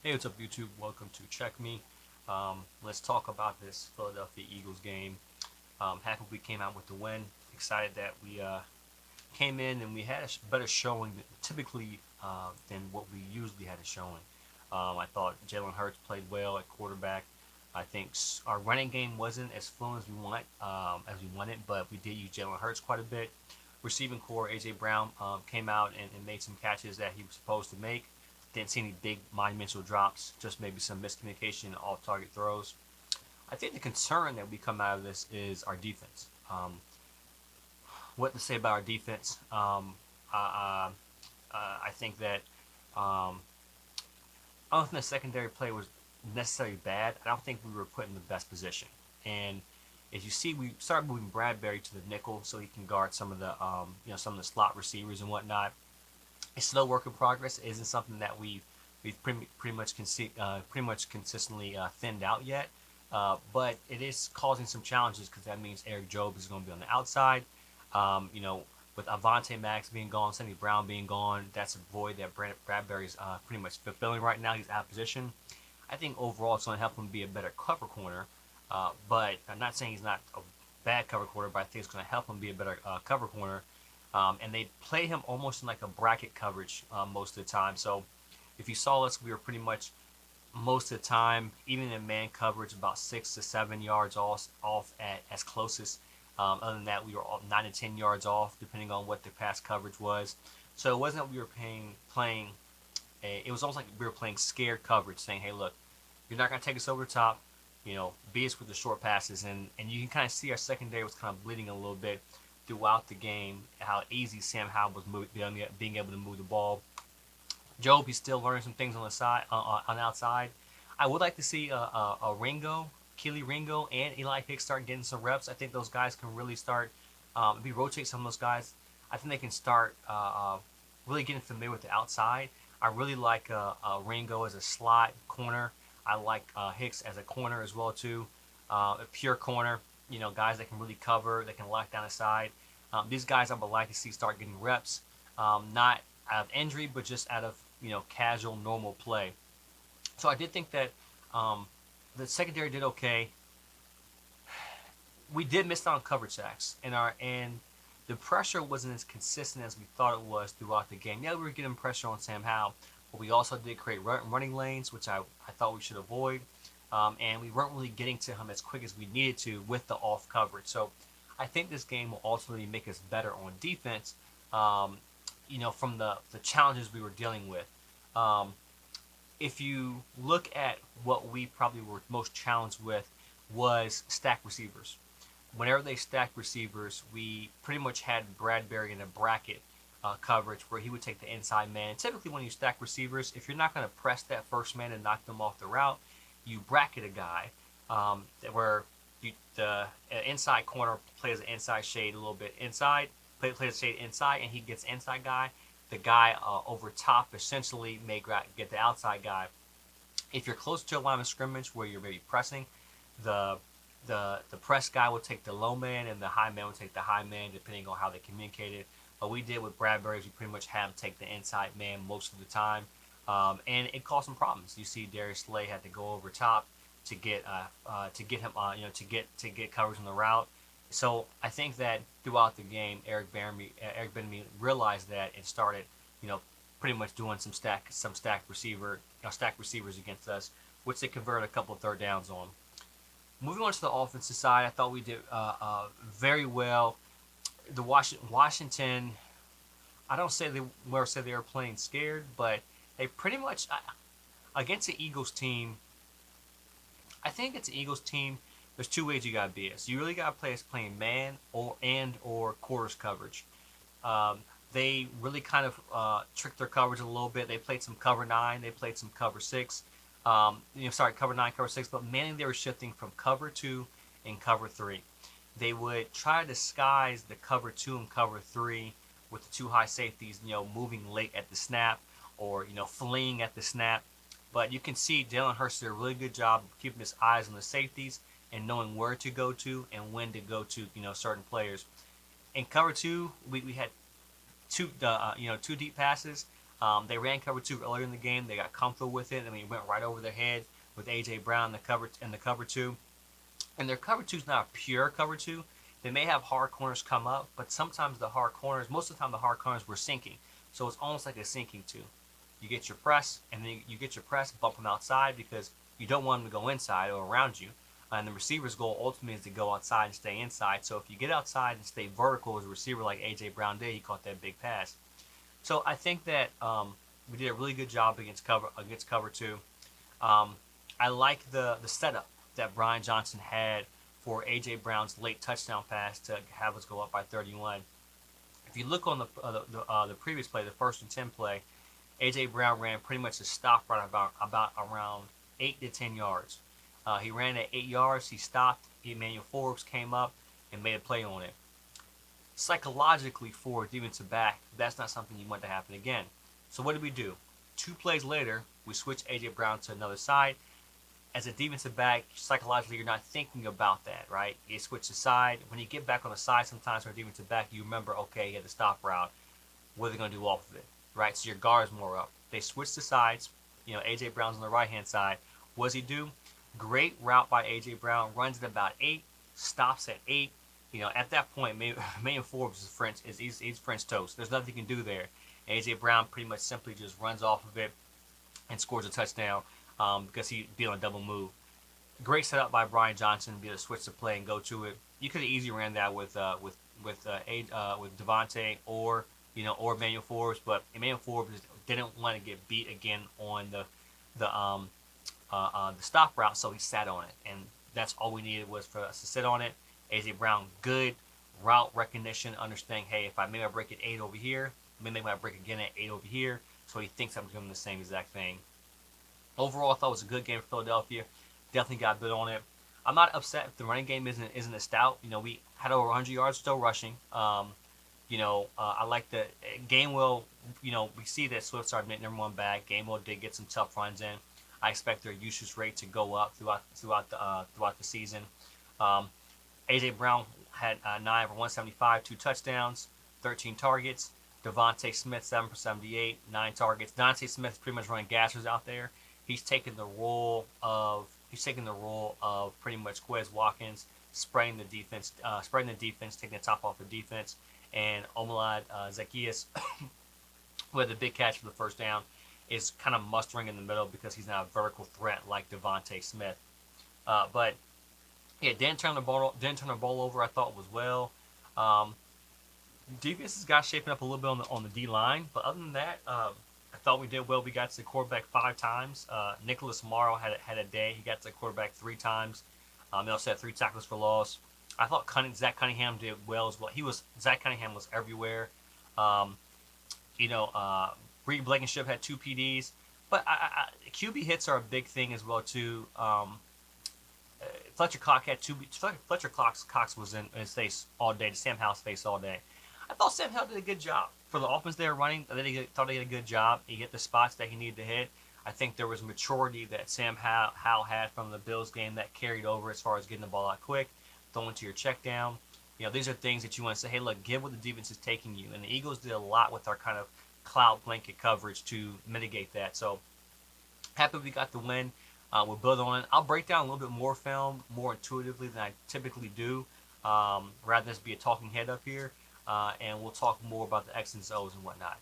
Hey, what's up, YouTube? Welcome to Check Me. Let's talk about this Philadelphia Eagles game. Happy we came out with the win. Excited that we came in and we had a better showing typically than what we usually had a showing. I thought Jalen Hurts played well at quarterback. I think our running game wasn't as fluent as we wanted, but we did use Jalen Hurts quite a bit. Receiving core AJ Brown came out and made some catches that he was supposed to make. Didn't see any big monumental drops, just maybe some miscommunication and off-target throws. I think the concern that we come out of this is our defense. What to say about our defense? I think that um, I don't think the secondary play was necessarily bad. I don't think we were put in the best position. And as you see, we started moving Bradbury to the nickel so he can guard some of the some of the slot receivers and whatnot. It's still a work in progress. It isn't something that we've pretty much consistently thinned out yet. But it is causing some challenges because that means Eric Jobe is going to be on the outside. You know, with Avante Max being gone, Sonny Brown being gone, that's a void that Bradbury's pretty much fulfilling right now. He's out of position. I think overall it's going to help him be a better cover corner. But I'm not saying he's not a bad cover corner, but I think it's going to help him be a better cover corner. And they play him almost in like a bracket coverage most of the time. So if you saw us, we were pretty much most of the time, even in man coverage, about 6 to 7 yards off at as closest. Other than that, we were 9 to 10 yards off, depending on what the pass coverage was. So it wasn't that we were playing. It was almost like we were playing scared coverage, saying, "Hey, look, you're not gonna take us over the top. You know, beat us with the short passes." And you can kind of see our secondary was kind of bleeding a little bit throughout the game. How easy Sam Howell was being able to move the ball. Jobe, he's still learning some things on the side, on the outside. I would like to see a Ringo, Keely Ringo, and Eli Hicks start getting some reps. I think those guys can really start. If we rotate some of those guys, I think they can start really getting familiar with the outside. I really like Ringo as a slot corner. I like Hicks as a corner as well too, a pure corner. You know, guys that can really cover, that can lock down the side. These guys I would like to see start getting reps, not out of injury, but just out of casual, normal play. So I did think that the secondary did okay. We did miss out on coverage sacks, and the pressure wasn't as consistent as we thought it was throughout the game. Yeah, we were getting pressure on Sam Howell, but we also did create running lanes, which I thought we should avoid, and we weren't really getting to him as quick as we needed to with the off coverage. So I think this game will ultimately make us better on defense. From the challenges we were dealing with. Um, if you look at what we probably were most challenged with was stack receivers. Whenever they stacked receivers, we pretty much had Bradbury in a bracket coverage where he would take the inside man. And typically, when you stack receivers, if you're not going to press that first man and knock them off the route, you bracket a guy where the inside corner plays an inside shade a little bit inside, plays a shade inside, and he gets inside guy. The guy over top essentially may get the outside guy. If you're close to a line of scrimmage where you're maybe pressing, the the press guy will take the low man and the high man will take the high man, depending on how they communicated. What we did with Bradbury is we pretty much had him take the inside man most of the time, and it caused some problems. You see, Darius Slay had to go over top to get him to get coverage on the route. So I think that throughout the game, Eric Bieniemy realized that and started, you know, pretty much doing some stacked receivers against us, which they converted a couple of third downs on. Moving on to the offensive side, I thought we did very well. The Washington, I don't say they were playing scared, but they pretty much against the Eagles team. I think it's the Eagles team. There's two ways you gotta beat us. You really gotta play us playing man or quarters coverage. They really kind of tricked their coverage a little bit. They played some cover nine. They played some cover six. Cover nine, cover six. But mainly they were shifting from cover two and cover three. They would try to disguise the cover two and cover three with the two high safeties, moving late at the snap or fleeing at the snap. But you can see Jalen Hurts did a really good job of keeping his eyes on the safeties and knowing where to go to and when to go to certain players. In cover two, we had two deep passes. They ran cover two earlier in the game. They got comfortable with it. I mean, it went right over their head with AJ Brown in the cover two. And their cover two is not a pure cover two. They may have hard corners come up, but sometimes the hard corners, most of the time the hard corners were sinking. So it's almost like a sinking two. You get your press, and then you get your press, bump them outside because you don't want them to go inside or around you. And the receiver's goal ultimately is to go outside and stay inside. So if you get outside and stay vertical as a receiver like AJ Brown did, he caught that big pass. So I think that we did a really good job against cover two. I like the setup that Brian Johnson had for AJ Brown's late touchdown pass to have us go up by 31. If you look on the previous play, the 1st and 10 play, AJ Brown ran pretty much a stop run about around 8 to 10 yards. He ran at 8 yards. He stopped. Emmanuel Forbes came up and made a play on it. Psychologically, for a defensive back, that's not something you want to happen again. So what did we do? 2 plays later, we switched AJ Brown to another side. As a defensive back, psychologically, you're not thinking about that, right? You switch the side. When you get back on the side, sometimes for a defensive back, you remember, okay, he had the stop route. What are they going to do off of it, right? So your guard's more up. They switch the sides. AJ Brown's on the right-hand side. What does he do? Great route by AJ Brown. Runs at about 8, stops at 8. At that point, Emmanuel Forbes is French. He's French toast. There's nothing he can do there. AJ Brown pretty much simply just runs off of it and scores a touchdown because he'd be on a double move. Great setup by Brian Johnson to be able to switch the play and go to it. You could have easily ran that with Devontae or Emmanuel Forbes, but Emmanuel Forbes didn't want to get beat again on the stop route, so he sat on it, and that's all we needed was for us to sit on it. AJ Brown, good route recognition, understanding, hey, if maybe I break it 8 over here, maybe I break again at 8 over here, so he thinks I'm doing the same exact thing. Overall, I thought it was a good game for Philadelphia. Definitely got good on it. I'm not upset if the running game isn't as stout. We had over 100 yards still rushing. I like the Gainwell. We see that Swift started making everyone back. Gainwell did get some tough runs in. I expect their usage rate to go up throughout the season. AJ Brown had 9 for 175, 2 touchdowns, 13 targets. Devontae Smith 7 for 78, 9 targets. Devontae Smith pretty much running gassers out there. He's taking the role of pretty much Quez Watkins, spreading the defense, taking the top off the defense, and Omalad Zaccheaus, who had the big catch for the first down, is kind of mustering in the middle because he's not a vertical threat like Devontae Smith. But yeah, didn't turn the ball over. I thought was well. Defense has got shaping up a little bit on the D line, but other than that, I thought we did well. We got to the quarterback 5 times. Nicholas Morrow had a day. He got to the quarterback 3 times. He also had 3 tackles for loss. I thought Zach Cunningham did well as well. Zach Cunningham was everywhere. Reed Blankenship had 2 PDs, but QB hits are a big thing as well too. Fletcher Cox had 2. Fletcher Cox was in his face all day. Sam Howell's face all day. I thought Sam Howell did a good job for the offense they were running. I thought he did a good job. He hit the spots that he needed to hit. I think there was maturity that Sam Howell had from the Bills game that carried over as far as getting the ball out quick, throwing to your check down. These are things that you want to say, hey, look, give what the defense is taking you. And the Eagles did a lot with our kind of cloud blanket coverage to mitigate that. So happy we got the win. We'll build on it. I'll break down a little bit more film more intuitively than I typically do, rather than just be a talking head up here. And we'll talk more about the X's and O's and whatnot.